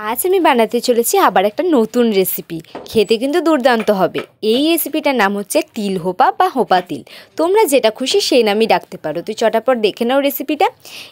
আজ আমি বানাতে চলেছি আবার একটা নতুন রেসিপি। খেতে কিন্তু দুর্দান্ত হবে। এই রেসিপিটার নাম হচ্ছে তিল হোপা বা হোপা তিল। তোমরা যেটা খুশি সেই নামই ডাকতে পারো। তো চটাপট দেখে নাও রেসিপিটা।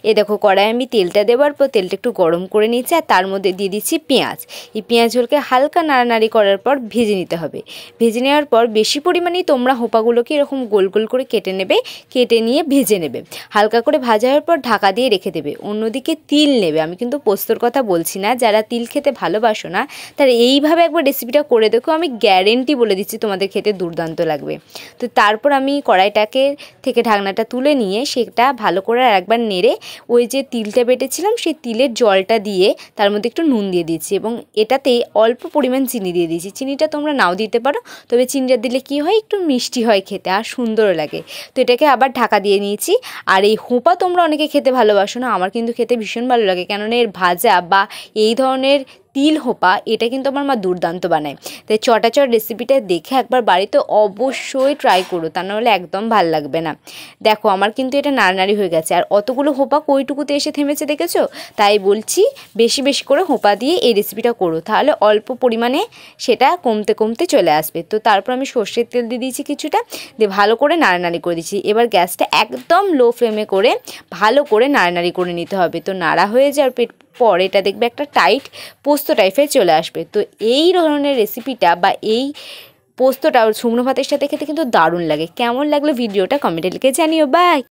এ দেখো, কড়াই আমি তেলটা দেওয়ার পর তেলটা একটু গরম করে নিচ্ছি, আর তার মধ্যে দিয়ে দিচ্ছি পেঁয়াজ। এই পেঁয়াজগুলোকে হালকা নাড়ানাড়ি করার পর ভেজে নিতে হবে। ভেজে নেওয়ার পর বেশি পরিমাণেই তোমরা হোপাগুলোকে এরকম গোল গোল করে কেটে নেবে, কেটে নিয়ে ভেজে নেবে। হালকা করে ভাজা হওয়ার পর ঢাকা দিয়ে রেখে দেবে। অন্যদিকে তিল নেবে, আমি কিন্তু পোস্তর কথা বলছি না। যারা তিল খেতে ভালোবাসো না তারা এইভাবে একবার রেসিপিটা করে দেখো, আমি গ্যারেন্টি বলে দিচ্ছি তোমাদের খেতে দুর্দান্ত লাগবে। তো তারপর আমি কড়াইটাকে থেকে ঢাকনাটা তুলে নিয়ে সেটা ভালো করে আরেকবার নেড়ে ওই যে তিলটা বেটেছিলাম সেই তিলের জলটা দিয়ে তার মধ্যে একটু নুন দিয়ে দিচ্ছি, এবং এটাতেই অল্প পরিমাণ চিনি দিয়ে দিয়েছি। চিনিটা তোমরা নাও দিতে পারো, তবে চিনিটা দিলে কি হয়, একটু মিষ্টি হয় খেতে আর সুন্দরও লাগে। তো এটাকে আবার ঢাকা দিয়ে নিয়েছি। আর এই হোপা তোমরা অনেকে খেতে ভালোবাসো না, আমার কিন্তু খেতে ভীষণ ভালো লাগে, কেননা এর ভাজা বা এই ধরনের তিল হোপা এটা কিন্তু আমার মা দুর্দান্ত বানায়। তাই চটাচট রেসিপিটা দেখে একবার বাড়িতে অবশ্যই ট্রাই করো, তা নাহলে একদম ভাল লাগবে না। দেখো আমার কিন্তু এটা নাড়ানাড়ি হয়ে গেছে, আর অতগুলো হোপা কইটুকুতে এসে থেমেছে দেখেছো। তাই বলছি বেশি বেশি করে হোপা দিয়ে এই রেসিপিটা করো, তাহলে অল্প পরিমাণে সেটা কমতে কমতে চলে আসবে। তো তারপর আমি সর্ষের তেল দিয়ে দিয়েছি কিছুটা, দিয়ে ভালো করে নাড়ানাড়ি করে দিচ্ছি। এবার গ্যাসটা একদম লো ফ্লেমে করে ভালো করে নাড়ানাড়ি করে নিতে হবে। তো নাড়া হয়ে যাওয়ার পর এটা দেখবে একটা টাইট পোস্ত টাইপের চলে আসবে। তো এই ধরনের রেসিপিটা বা এই পোস্তটা শুকনো ভাতের সাথে খেতে কিন্তু দারুণ লাগে। কেমন লাগলো ভিডিওটা কমেন্টে লিখে জানিও। বাই।